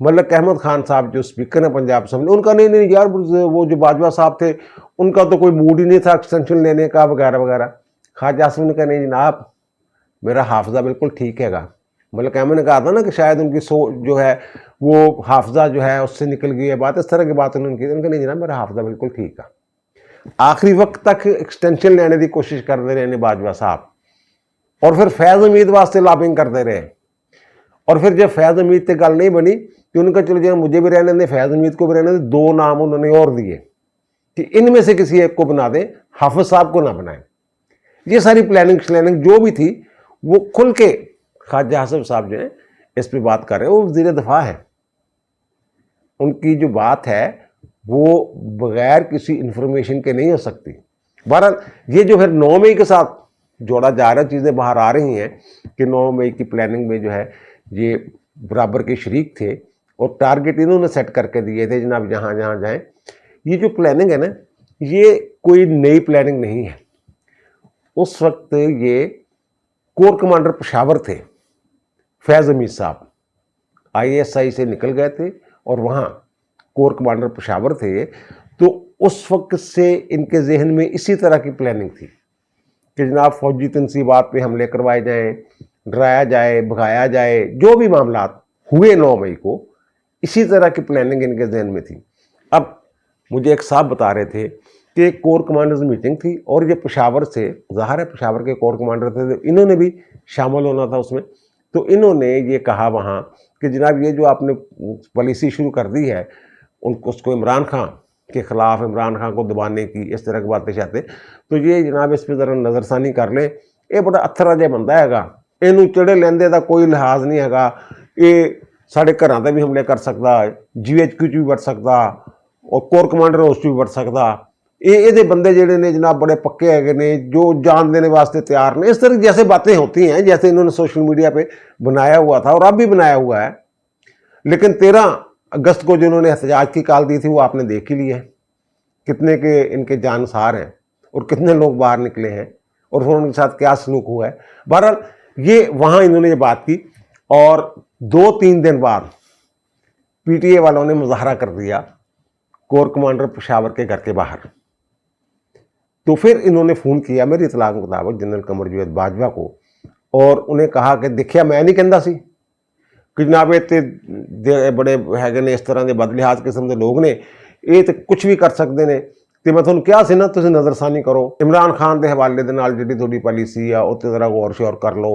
ملک احمد خان صاحب جو اسپیکر ہیں پنجاب اسمبلی، ان کا نہیں یار، وہ جو باجوہ صاحب تھے ان کا تو کوئی موڈ ہی نہیں تھا ایکسٹینشن لینے کا وغیرہ وغیرہ. خواجہ آصف نے کہا نہیں جناب میرا حافظہ بالکل ٹھیک ہے گا. ملک احمد نے کہا تھا نا کہ شاید ان کی سوچ جو ہے وہ حافظہ جو ہے اس سے نکل گئی ہے بات، اس طرح کی بات انہوں نے کی. ان کا نہیں جناب میرا حافظہ بالکل ٹھیک ہے. آخری وقت تک ایکسٹینشن لینے کی کوشش کرتے رہے نے باجوہ صاحب، اور پھر فیض حمید واسطے لابنگ کرتے رہے. اور پھر جب فیض حمید سے گل نہیں بنی تو ان کا چلو جی مجھے بھی رہنے دیں فیض حمید کو بھی رہنے دیں. 2 نام انہوں نے اور دیے کہ ان میں سے کسی ایک کو بنا دیں، حافظ صاحب کو نہ بنائیں. یہ ساری پلاننگ جو بھی تھی وہ کھل کے خواجہ آصف صاحب جو ہیں اس پہ بات کر رہے ہیں. وہ وزیر دفاع ہے، ان کی جو بات ہے وہ بغیر کسی انفارمیشن کے نہیں ہو سکتی. بہرحال یہ جو پھر 9 مئی کے ساتھ جوڑا جا رہا ہے، چیزیں باہر آ رہی ہیں کہ 9 مئی کی پلاننگ میں جو ہے یہ برابر کے شریک تھے اور ٹارگٹ انہوں نے سیٹ کر کے دیے تھے جناب جہاں جہاں جائیں. یہ جو پلاننگ ہے نا یہ کوئی نئی پلاننگ نہیں ہے. اس وقت یہ کور کمانڈر پشاور تھے فیض حمید صاحب، ISI سے نکل گئے تھے اور وہاں کور کمانڈر پشاور تھے. تو اس وقت سے ان کے ذہن میں اسی طرح کی پلاننگ تھی کہ جناب فوجی تنصیبات پہ حملے کروائے جائیں، ڈرایا جائے، بھگایا جائے. جو بھی معاملات ہوئے 9 مئی کو اسی طرح کی پلاننگ ان کے ذہن میں تھی. اب مجھے ایک صاحب بتا رہے تھے کہ کور کمانڈرز میٹنگ تھی اور یہ پشاور سے، ظاہر ہے پشاور کے کور کمانڈر تھے تو انہوں نے بھی شامل ہونا تھا اس میں. تو انہوں نے یہ کہا وہاں کہ جناب یہ جو آپ نے پالیسی شروع کر دی ہے اس کو عمران خان کے خلاف، عمران خان کو دبانے کی، اس طرح کی باتیں چاہتے، تو یہ جناب اس پہ ذرا نظر ثانی کر لیں. یہ بڑا اتھرا جہ بندہ ہے گا، یہ چڑے لیندے دا کوئی لحاظ نہیں ہے گا. یہ سارے گھراں تے بھی حملے کر سکتا، GHQ بھی بڑھ سکتا اور کور کمانڈر اس بھی بڑھ سکتا. یہ بندے جڑے نے جناب بڑے پکے ہے نے، جو جان دینے واسطے تیار نے. اس طرح جیسے باتیں ہوتی ہیں جیسے انہوں نے سوشل میڈیا پہ بنایا ہوا تھا اور اب بھی بنایا ہوا ہے. لیکن 13 اگست کو جنہوں نے احتجاج کی کال دی تھی وہ آپ نے دیکھ ہی لی ہے، کتنے کے ان کے جانسار ہیں اور کتنے لوگ باہر نکلے ہیں اور پھر ان کے ساتھ کیا سلوک ہوا ہے. بہرحال یہ وہاں انہوں نے یہ بات کی اور 2-3 دن بعد PTA والوں نے مظاہرہ کر دیا کور کمانڈر پشاور کے گھر کے باہر. تو پھر انہوں نے فون کیا میری اطلاع کے مطابق جنرل قمر جاوید باجوہ کو اور انہیں کہا کہ دیکھیا میں نہیں کہندا سی کہ جناب یہ بڑے ہے نے اس طرح کے بد لحاظ قسم کے لوگ نے، یہ تو کچھ بھی کر سکتے ہیں. تو میں تھانوں کیا سی نا تسی نظر ثانی کرو، عمران خان کے حوالے دے نال جڑی تھوڑی پالیسی ہے اس تے ذرا غور شور کر لو،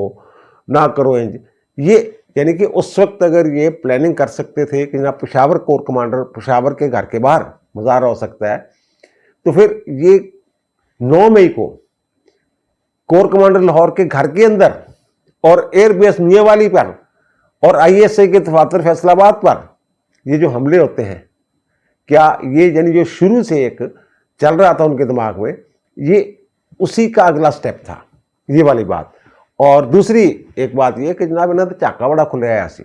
نہ کرو انج. یہ یعنی کہ اس وقت اگر یہ پلاننگ کر سکتے تھے کہ جناب پشاور کور کمانڈر پشاور کے گھر کے باہر مظاہرہ ہو سکتا ہے، تو پھر یہ 9 مئی کو کور کمانڈر لاہور کے گھر کے اندر اور ایئر بیس میاں والی پر اور ISI کے دفاتر فیصل آباد پر یہ جو حملے ہوتے ہیں، کیا یہ یعنی جو شروع سے ایک چل رہا تھا ان کے دماغ میں، یہ اسی کا اگلا سٹیپ تھا یہ والی بات. اور دوسری ایک بات یہ کہ جناب انہوں نے چاکا بڑا کھلیا سی،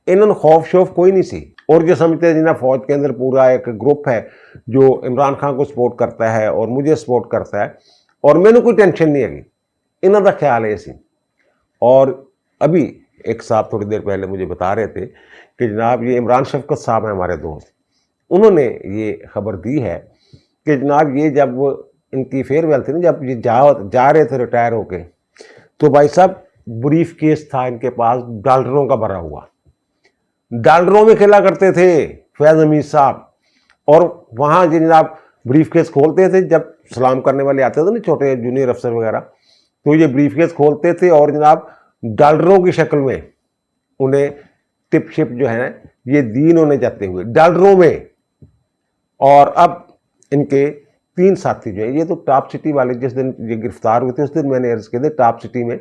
انہوں نے خوف شوف کوئی نہیں سی. اور جو سمجھتے ہیں جناب فوج کے اندر پورا ایک گروپ ہے جو عمران خان کو سپورٹ کرتا ہے اور مجھے سپورٹ کرتا ہے اور میں نے کوئی ٹینشن نہیں ہے، انہوں کا خیال ہے سی. اور ابھی ایک صاحب تھوڑی دیر پہلے مجھے بتا رہے تھے کہ جناب یہ عمران شفقت صاحب ہیں ہمارے دوست، انہوں نے یہ خبر دی ہے کہ جناب یہ جب ان کی فیئر ویل تھی نا، جب یہ جا رہے تھے ریٹائر ہو کے، تو بھائی صاحب بریف کیس تھا ان کے پاس ڈالروں کا بھرا ہوا، ڈالروں میں کھیلا کرتے تھے فیض حمید صاحب. اور وہاں جناب بریف کیس کھولتے تھے، جب سلام کرنے والے آتے تھے نا چھوٹے جونیئر افسر وغیرہ، تو یہ بریف کیس کھولتے تھے اور جناب ڈالروں کی شکل میں انہیں ٹپ شپ جو ہے یہ دی انہوں نے جاتے ہوئے ڈالروں میں. اور اب ان کے 3 ساتھی جو ہیں، یہ تو ٹاپ سٹی والے جس دن یہ گرفتار ہوئے تھے اس دن میں نے عرض کیا تھا ٹاپ سٹی میں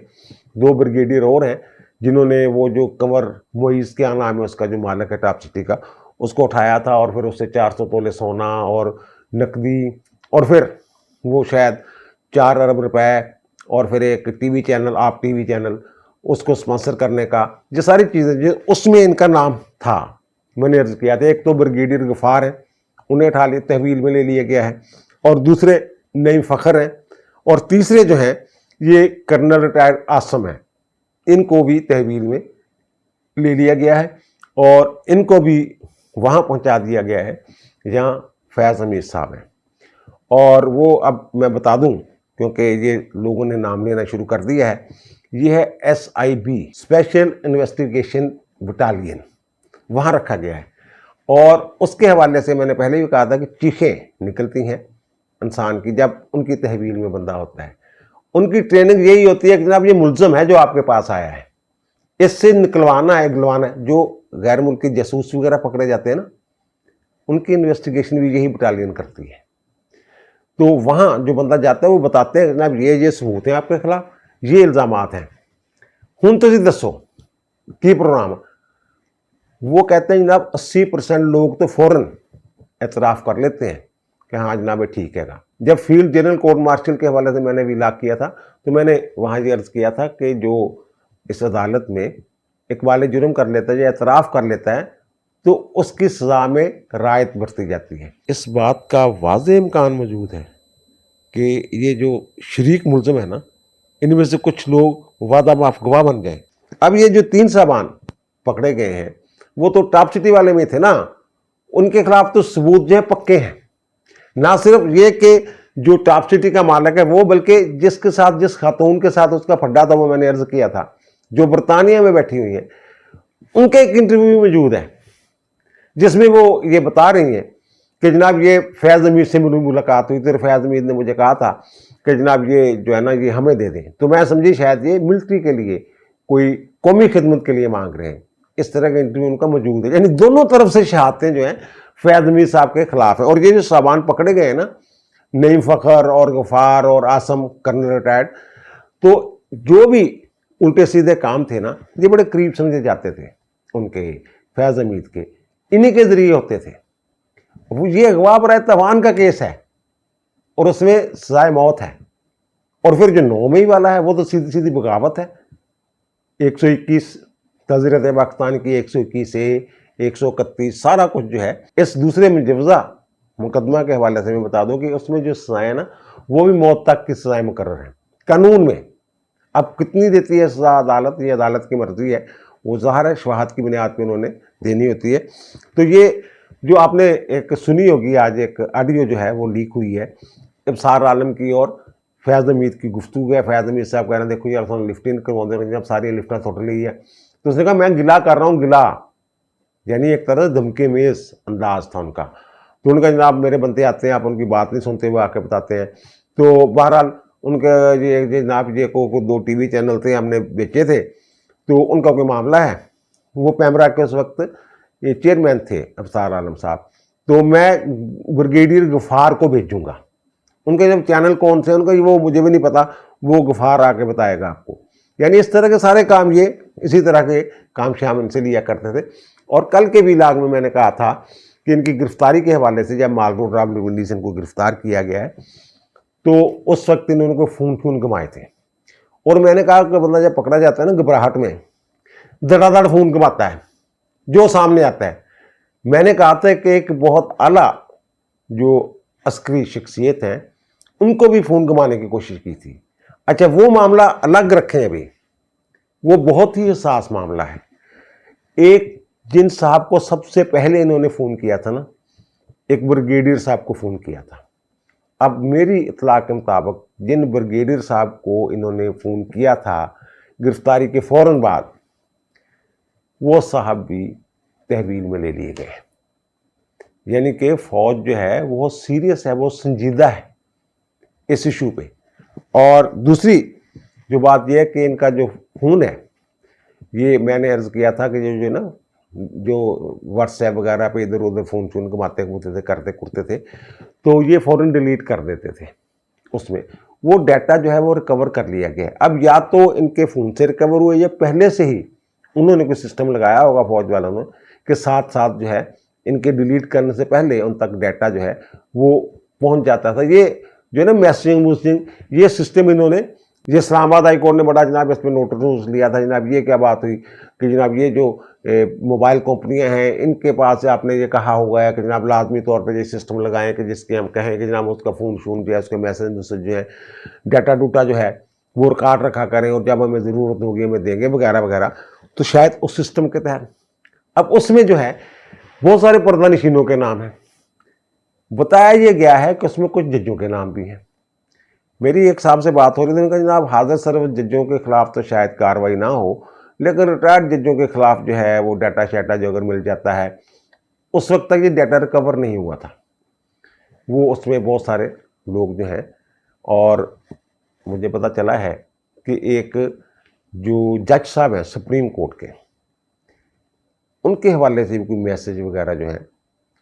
2 بریگیڈیئر اور ہیں جنہوں نے وہ جو کنور معیز کیا نام ہے اس کا جو مالک ہے ٹاپ سٹی کا، اس کو اٹھایا تھا اور پھر اس سے 400 تولے سونا اور نقدی اور پھر وہ شاید 4 ارب روپے اور پھر ایک ٹی وی چینل، آپ ٹی وی چینل اس کو سپانسر کرنے کا، یہ ساری چیزیں جو اس میں ان کا نام تھا میں نے عرض کیا تھا. ایک تو بریگیڈیئر غفار ہیں، انہیں اٹھا لیا تحویل میں لے لیا گیا ہے، اور دوسرے نعیم فخر ہیں، اور تیسرے جو ہیں یہ کرنل ریٹائرڈ عاصم ہیں، ان کو بھی تحویل میں لے لیا گیا ہے. اور ان کو بھی وہاں پہنچا دیا گیا ہے جہاں فیض حمید صاحب ہیں. اور وہ اب میں بتا دوں کیونکہ یہ لوگوں نے نام لینا شروع کر دیا ہے, یہ ہے SIB اسپیشل انویسٹیگیشن بٹالین, وہاں رکھا گیا ہے. اور اس کے حوالے سے میں نے پہلے بھی کہا تھا کہ چیخیں نکلتی ہیں انسان کی جب ان کی تحویل میں بندہ ہوتا ہے. ان کی ٹریننگ یہی ہوتی ہے کہ جناب یہ ملزم ہے جو آپ کے پاس آیا ہے, اس سے نکلوانا ہے گلوانا ہے. جو غیر ملکی جاسوس وغیرہ پکڑے جاتے ہیں نا, ان کی انویسٹیگیشن بھی یہی بٹالین کرتی ہے. تو وہاں جو بندہ جاتا ہے وہ بتاتے ہیں جناب یہ ثبوت ہیں آپ کے خلاف, یہ الزامات ہیں, ہوں تو دسو کی پروگرام. وہ کہتے ہیں جناب 80% لوگ تو فوراً اعتراف کر لیتے ہیں کہ ہاں جناب یہ ٹھیک ہے گا. جب field general court marshal K حوالے سے میں نے بھی لاگ کیا تھا تو میں نے وہاں یہ عرض کیا تھا کہ جو اس عدالت میں اقبال جرم کر لیتا ہے یا اعتراف کر لیتا ہے تو اس کی سزا میں رعایت برتی جاتی ہے. اس بات کا واضح امکان موجود ہے کہ یہ جو شریک ملزم ہے نا, ان میں سے کچھ لوگ وعدہ معاف گواہ بن گئے. اب یہ جو 3 صاحبان پکڑے گئے ہیں وہ تو ٹاپ سٹی والے میں تھے نا, ان کے خلاف تو ثبوت جو ہے پکے ہیں. نہ صرف یہ کہ جو ٹاپ سٹی کا مالک ہے وہ, بلکہ جس کے ساتھ جس خاتون کے ساتھ اس کا پھڈا تھا وہ میں نے عرض کیا تھا جو برطانیہ میں بیٹھی ہوئی ہیں, ان کا ایک انٹرویو موجود ہے جس میں وہ یہ بتا رہی ہیں کہ جناب یہ فیض حمید سے میری ملاقات ہوئی تو فیض حمید نے مجھے کہا تھا کہ جناب یہ جو ہے نا یہ ہمیں دے دیں. تو میں سمجھی شاید یہ ملٹری کے لیے کوئی قومی خدمت کے لیے مانگ رہے ہیں. اس طرح کا انٹرویو ان کا موجود ہے. یعنی دونوں طرف سے شہادتیں جو ہیں فیض حمید صاحب کے خلاف ہیں. اور یہ جو صاحبان پکڑے گئے ہیں نا, نعیم فخر اور غفار اور عاصم کرنل ریٹائرڈ, تو جو بھی الٹے سیدھے کام تھے نا یہ بڑے قریب سمجھے جاتے تھے ان کے فیض حمید کے, انہی کے ذریعے ہوتے تھے. یہ اغوا برائے تاوان کا کیس ہے اور اس میں سزائے موت ہے. اور پھر جو 9 مئی والا ہے وہ تو سیدھی سیدھی بغاوت ہے. 121 تعزیرات پاکستان کی 121A 131 سارا کچھ جو ہے اس دوسرے مجوزہ مقدمہ کے حوالے سے میں بتا دوں کہ اس میں جو سزائیں نا وہ بھی موت تک کی سزائیں مقرر ہیں قانون میں. اب کتنی دیتی ہے سزا عدالت, یہ عدالت کی مرضی ہے, وہ ظاہر ہے شواہد کی بنیاد پہ انہوں نے دینی ہوتی ہے. تو یہ جو آپ نے ایک سنی ہوگی آج ایک آڈیو جو ہے وہ لیک ہوئی ہے ابصار عالم کی اور فیض حمید کی گفتگو ہے. فیض حمید صاحب کہہ رہے ہیں دیکھو یار لفٹنگ کروا دیں جب ساری لفٹیں ٹوٹ لی ہے. تو اس نے کہا میں گلا کر رہا ہوں, گلا یعنی ایک طرح سے دھمکی میز انداز تھا ان کا. تو ان کا جناب میرے بنتے آتے ہیں آپ ان کی بات نہیں سنتے ہوئے آ کے بتاتے ہیں. تو بہرحال ان کا یہ جناب یہ کو 2 ٹی وی چینل تھے ہم نے بیچے تھے, تو ان کا کوئی معاملہ ہے. وہ پیمرا کے اس وقت یہ چیئرمین تھے ابصار عالم صاحب. تو میں بریگیڈیئر غفار کو بھیجوں گا. ان کے جب چینل کون سے ان کا وہ مجھے بھی نہیں پتا, وہ غفار آ کے بتائے گا آپ کو. یعنی اس طرح کے سارے کام یہ اسی طرح کے کام شام ان سے لیا کرتے تھے. اور کل کے بھی لاگ میں نے کہا تھا کہ ان کی گرفتاری کے حوالے سے جب مال روڈ رابری منڈی سے ان کو گرفتار کیا گیا ہے تو اس وقت انہوں نے فون گمائے تھے. اور میں نے کہا کہ بندہ جب پکڑا جاتا ہے نا گھبراہٹ میں دڑا دڑ فون گماتا ہے جو سامنے آتا ہے. میں نے کہا تھا کہ ایک بہت اعلیٰ جو عسکری شخصیت ہیں ان کو بھی فون گمانے کی کوشش کی تھی. اچھا وہ معاملہ الگ رکھیں, ابھی وہ بہت ہی حساس معاملہ ہے. ایک جن صاحب کو سب سے پہلے انہوں نے فون کیا تھا نا, ایک بریگیڈیئر صاحب کو فون کیا تھا. اب میری اطلاع کے مطابق جن بریگیڈیئر صاحب کو انہوں نے فون کیا تھا گرفتاری کے فوراً بعد, وہ صاحب بھی تحویل میں لے لیے گئے. یعنی کہ فوج جو ہے وہ سیریس ہے, وہ سنجیدہ ہے اس ایشو پہ. اور دوسری جو بات یہ ہے کہ ان کا جو خون ہے یہ میں نے عرض کیا تھا کہ جو نا جو واٹس ایپ وغیرہ پہ ادھر ادھر فون گھماتے گھومتے تھے کرتے کرتے تھے تو یہ فوراً ڈیلیٹ کر دیتے تھے. اس میں وہ ڈیٹا جو ہے وہ ریکور کر لیا گیا. اب یا تو ان کے فون سے ریکور ہوئے یا پہلے سے ہی انہوں نے کوئی سسٹم لگایا ہوگا فوج والوں نے کہ ساتھ ساتھ جو ہے ان کے ڈیلیٹ کرنے سے پہلے ان تک ڈیٹا جو ہے وہ پہنچ جاتا تھا. یہ جو ہے نا میسجنگ یہ سسٹم انہوں نے, یہ اسلام آباد ہائی کورٹ نے بڑا جناب اس پہ نوٹس لیا تھا. جناب یہ کیا بات ہوئی کہ جناب یہ جو موبائل کمپنیاں ہیں ان کے پاس آپ نے یہ کہا ہوگا ہے کہ جناب لازمی طور پہ یہ سسٹم لگائیں کہ جس کے ہم کہیں کہ جناب اس کا فون جو ہے اس کے میسج جو ہے ڈیٹا ڈوٹا جو ہے وہ ریکارڈ رکھا کریں اور جب ہمیں ضرورت ہوگی ہمیں دیں گے وغیرہ وغیرہ. تو شاید اس سسٹم کے تحت اب اس میں جو ہے بہت سارے پردہ نشینوں کے نام ہیں. بتایا یہ گیا ہے کہ اس میں کچھ ججوں کے نام بھی ہیں. میری ایک صاحب سے بات ہو رہی تھی, کہ جناب حاضر صرف ججوں کے خلاف تو شاید کارروائی نہ ہو, لیکن ریٹائرڈ ججوں کے خلاف جو ہے وہ ڈیٹا شیٹا جو اگر مل جاتا ہے, اس وقت تک یہ ڈیٹا ریکور نہیں ہوا تھا. وہ اس میں بہت سارے لوگ جو ہیں, اور مجھے پتہ چلا ہے کہ ایک جو جج صاحب ہیں سپریم کورٹ کے, ان کے حوالے سے بھی کوئی میسج وغیرہ جو ہیں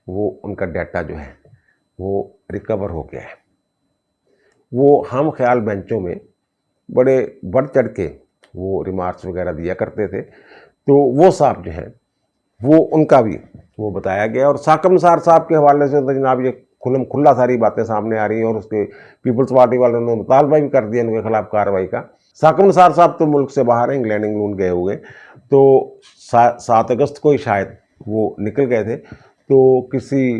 وہ ان کا ڈیٹا جو ہے وہ ریکور ہو گیا ہے. وہ ہم خیال بینچوں میں بڑے بڑھ چڑھ کے وہ ریمارکس وغیرہ دیا کرتے تھے, تو وہ صاحب جو ہیں وہ ان کا بھی وہ بتایا گیا. اور ثاقب نثار صاحب کے حوالے سے تو جناب یہ کھلم کھلا ساری باتیں سامنے آ رہی ہیں, اور اس کے پیپلز پارٹی والوں نے مطالبہ بھی کر دیا ان کے خلاف کارروائی کا. ثاقب نثار صاحب تو ملک سے باہر ہیں, انگلینڈ گئے ہوئے, تو 7 اگست کو ہی شاید وہ نکل گئے تھے. تو کسی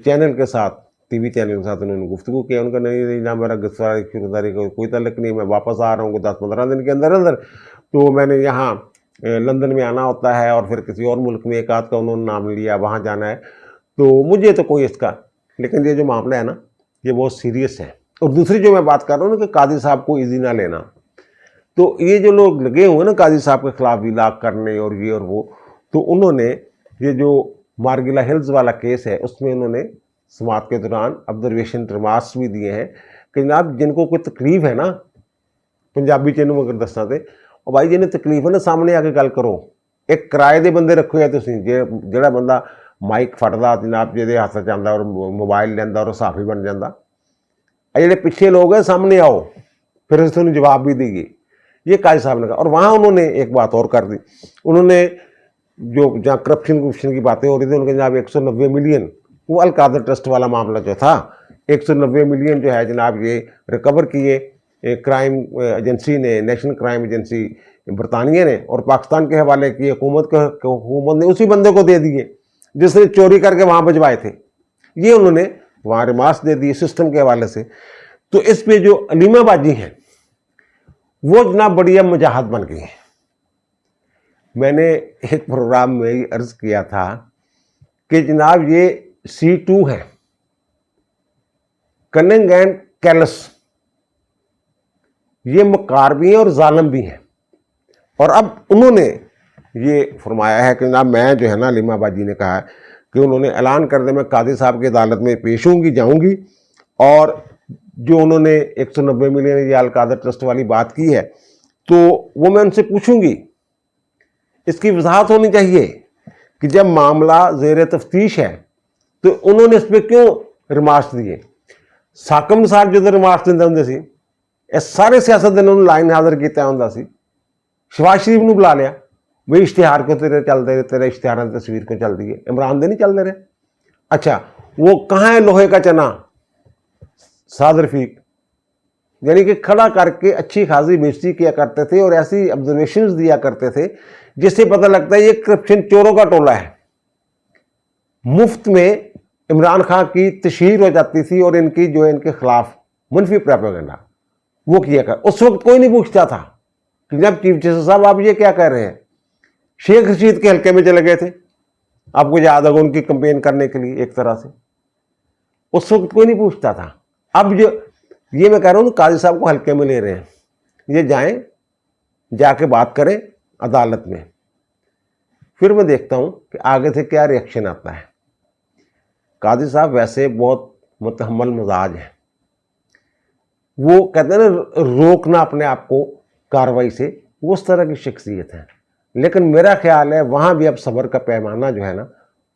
چینل کے ساتھ, ٹی وی چینل کے ساتھ انہوں نے گفتگو کیا. ان کا نہیں نہ میرا گرفتاری کا کوئی تعلق نہیں, میں واپس آ رہا ہوں 10-15 دن کے اندر اندر. تو میں نے یہاں لندن میں آنا ہوتا ہے, اور پھر کسی اور ملک میں ایک آدھ کا انہوں نے نام لیا, وہاں جانا ہے. تو مجھے تو کوئی اس کا, لیکن یہ جو معاملہ ہے نا یہ بہت سیریس ہے. اور دوسری جو میں بات کر رہا ہوں نا کہ قاضی صاحب کو ایزی نہ لینا, تو یہ جو لوگ لگے ہوئے نا قاضی صاحب کے خلاف بھی لاک کرنے اور یہ اور وہ, تو انہوں نے یہ جو مارگلا ہلز والا کیس ہے اس میں انہوں نے سماعت کے دوران آبزرویشن ریمارکس بھی دیے ہیں کہ جناب جن کو کوئی تکلیف ہے نا, پنجابی چینوں اگر دسنا تے, اور بھائی جنہیں تکلیف ہے نا سامنے آ کے گل کرو. ایک کرائے دے بندے رکھو ہے تسی, جڑا بندہ مائک فٹدا جناب جہدے ہاتھ چ آندا اور موبائل لینا اور صحافی بن جاتا, جڑے پیچھے لوگ ہیں سامنے آؤ, پھر اس نے جواب بھی دیجیے. یہ قاضی صاحب نے کہا. اور وہاں انہوں نے ایک بات اور کر دی, انہوں نے جو جہاں کرپشن کی باتیں ہو رہی تھیں, ان کے جناب 190 ملین, وہ القادر ٹرسٹ والا معاملہ جو تھا, 190 ملین جو ہے جناب یہ ریکور کیے کرائم ایجنسی نے, نیشنل کرائم ایجنسی برطانیہ نے, اور پاکستان کے حوالے کیے حکومت نے اسی بندے کو دے دیے جس نے چوری کر کے وہاں بھجوائے تھے. یہ انہوں نے وہاں ریمارکس دے دیے سسٹم کے حوالے سے. تو اس پہ جو علیمہ باجی ہیں وہ جناب بڑی اب مجاہد بن گئی ہیں. میں نے ایک پروگرام میں عرض کیا تھا کہ جناب یہ C2 ہے, کننگ اینڈ کیلس, یہ مکار بھی ہیں اور ظالم بھی ہیں. اور اب انہوں نے یہ فرمایا ہے کہ جناب میں جو ہے نا, علیمہ باجی نے کہا ہے کہ انہوں نے اعلان کر دیا میں قاضی صاحب کی عدالت میں پیش ہوں گی, جاؤں گی, اور جو انہوں نے 190 ملین یا القادر ٹرسٹ والی بات کی ہے تو وہ میں ان سے پوچھوں گی. اس کی وضاحت ہونی چاہیے کہ جب معاملہ زیر تفتیش ہے تو انہوں نے اس پہ کیوں ریمارکس دیے. ثاقب نثار جو ریمارکس دیندا ہوندا سی, یہ سارے سیاستدانوں نے لائن حاضر کیتا ہوندا سی. شہباز شریف نو بلا لیا, بھائی اشتہار کو تیرے چلتے رہے, تیرے اشتہار کی تصویر کو چل دی ہے, عمران دے نہیں چلتے رہے. اچھا وہ کہاں ہے لوہے کا چنا سعد رفیق, یعنی کہ کھڑا کر کے اچھی خاصی بےزتی کیا کرتے تھے اور ایسی آبزرویشنز دیا کرتے تھے جس سے پتہ لگتا ہے یہ کرپشن چوروں کا ٹولہ ہے. مفت میں عمران خان کی تشہیر ہو جاتی تھی اور ان کی جو ان کے خلاف منفی پروپیگنڈا وہ کیا کر. اس وقت کوئی نہیں پوچھتا تھا کہ جب چیف جسٹس صاحب آپ یہ کیا کہہ رہے ہیں. شیخ رشید کے حلقے میں چلے گئے تھے, آپ کو یاد ہوگا ان کی کمپین کرنے کے لیے ایک طرح سے, اس وقت کوئی نہیں پوچھتا تھا. اب جو یہ میں کہہ رہا ہوں قاضی صاحب کو حلقے میں لے رہے ہیں, یہ جائیں جا کے بات کریں عدالت میں, پھر میں دیکھتا ہوں کہ آگے سے کیا ریئیکشن آتا ہے. قاضی صاحب ویسے بہت متحمل مزاج ہیں, وہ کہتے ہیں نا روکنا اپنے آپ کو کارروائی سے, وہ اس طرح کی شخصیت ہے. لیکن میرا خیال ہے وہاں بھی اب صبر کا پیمانہ جو ہے نا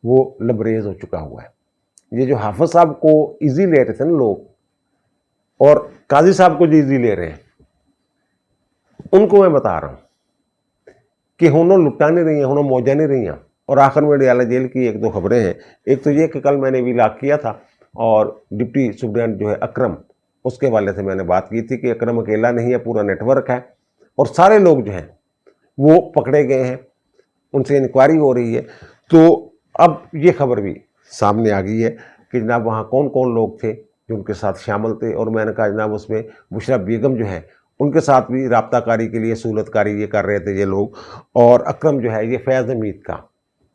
وہ لبریز ہو چکا ہوا ہے. یہ جو حافظ صاحب کو ایزی لے رہے تھے نا لوگ, اور قاضی صاحب کو جو ایزی لے رہے ہیں, ان کو میں بتا رہا ہوں کہ ہنوں لٹا نہیں رہی ہیں, ہنوں موجہ نہیں رہی ہیں. اور آخر میں ڈیالہ جیل کی 1-2 خبریں ہیں. ایک تو یہ کہ کل میں نے بھی لاک کیا تھا, اور ڈپٹی سپرنٹینڈنٹ جو ہے اکرم, اس کے والے سے میں نے بات کی تھی کہ اکرم اکیلا نہیں ہے, پورا نیٹ ورک ہے, اور سارے لوگ جو ہیں وہ پکڑے گئے ہیں, ان سے انکوائری ہو رہی ہے. تو اب یہ خبر بھی سامنے آ گئی ہے کہ جناب وہاں کون کون لوگ تھے جو ان کے ساتھ شامل تھے. اور میں نے کہا جناب اس میں بشریٰ بیگم جو ہے ان کے ساتھ بھی رابطہ کاری کے لیے سہولت کاری یہ کر رہے تھے یہ لوگ, اور اکرم جو ہے یہ فیض حمید کا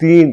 3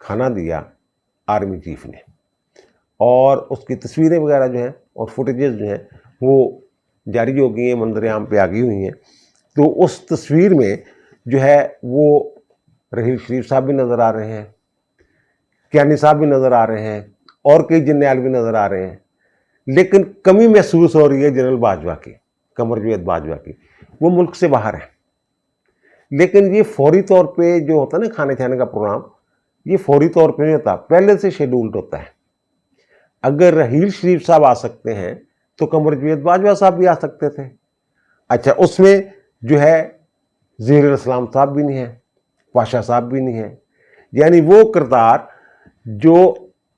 کھانا دیا آرمی چیف نے، اور اس کی تصویریں وغیرہ جو ہیں اور فوٹیجز جو ہیں وہ جاری ہو گئی ہیں، منظر عام پہ آ گئی ہوئی ہیں. تو اس تصویر میں جو ہے وہ رحیل شریف صاحب بھی نظر آ رہے ہیں، کیانی صاحب بھی نظر آ رہے ہیں، اور کئی جرنیل بھی نظر آ رہے ہیں. لیکن کمی محسوس ہو رہی ہے جنرل باجوہ کی، قمر جاوید باجوہ کی. وہ ملک سے باہر ہیں. لیکن یہ فوری طور پہ جو ہوتا ہے نا کھانے کھانے کا پروگرام، یہ فوری طور پہ نہیں ہوتا، پہلے سے شیڈولڈ ہوتا ہے. اگر رحیل شریف صاحب آ سکتے ہیں تو قمر جاوید باجوہ صاحب بھی آ سکتے تھے. اچھا، اس میں جو ہے ظہیر اسلام صاحب بھی نہیں ہے، پاشا صاحب بھی نہیں ہے. یعنی وہ کردار جو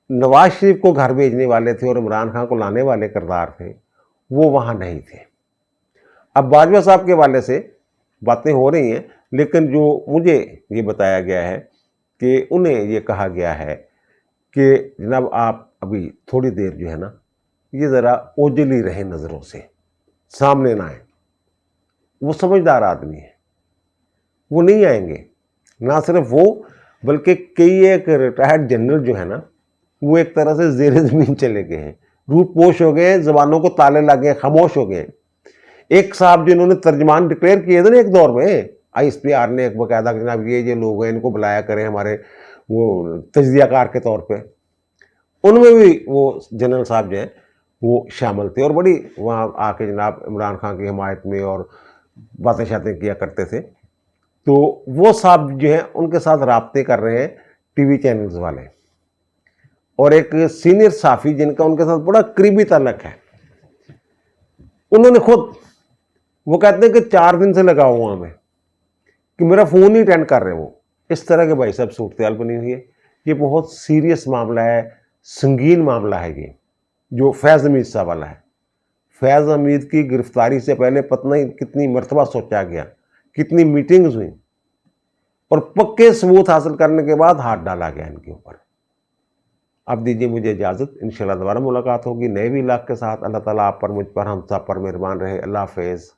نواز شریف کو گھر بھیجنے والے تھے اور عمران خان کو لانے والے کردار تھے، وہ وہاں نہیں تھے. اب باجوہ صاحب کے والے سے باتیں ہو رہی ہیں، لیکن جو مجھے یہ بتایا گیا ہے کہ انہیں یہ کہا گیا ہے کہ جناب آپ ابھی تھوڑی دیر جو ہے نا یہ ذرا اوجل ہی رہیں، نظروں سے سامنے نہ آئیں. وہ سمجھدار آدمی ہے، وہ نہیں آئیں گے. نہ صرف وہ بلکہ کئی ایک ریٹائرڈ جنرل جو ہے نا وہ ایک طرح سے زیر زمین چلے گئے ہیں، روح پوش ہو گئے ہیں، زبانوں کو تالے لگ گئے، خاموش ہو گئے. ایک صاحب جنہوں نے ترجمان ڈکلیئر کیے تھے نا ایک دور میں، آئی ایس پی آر نے ایک باقاعدہ جناب یہ لوگ ہیں ان کو بلایا کریں ہمارے وہ تجزیہ کار کے طور پہ، ان میں بھی وہ جنرل صاحب جو ہیں وہ شامل تھے اور بڑی وہاں آ کے جناب عمران خان کی حمایت میں اور باتیں شاتیں کیا کرتے تھے. تو وہ صاحب جو ہیں ان کے ساتھ رابطے کر رہے ہیں ٹی وی چینلز والے، اور ایک سینئر صحافی جن کا ان کے ساتھ بڑا قریبی تعلق ہے، انہوں نے خود وہ کہتے ہیں کہ 4 دن سے لگا ہوا میں کہ میرا فون ہی اٹینڈ کر رہے. وہ اس طرح کے بھائی صاحب صورتحال بنی ہوئی ہے. یہ بہت سیریس معاملہ ہے، سنگین معاملہ ہے یہ جو فیض حمید صاحب والا ہے. فیض حمید کی گرفتاری سے پہلے پتہ نہیں کتنی مرتبہ سوچا گیا، کتنی میٹنگز ہوئیں، اور پکے ثبوت حاصل کرنے کے بعد ہاتھ ڈالا گیا ان کے اوپر. اب دیجیے مجھے اجازت، انشاءاللہ دوبارہ ملاقات ہوگی نئے وی لاگ کے ساتھ. اللہ تعالیٰ آپ پر، مجھ پر، ہم سب پر مہربان رہے. اللہ حافظ.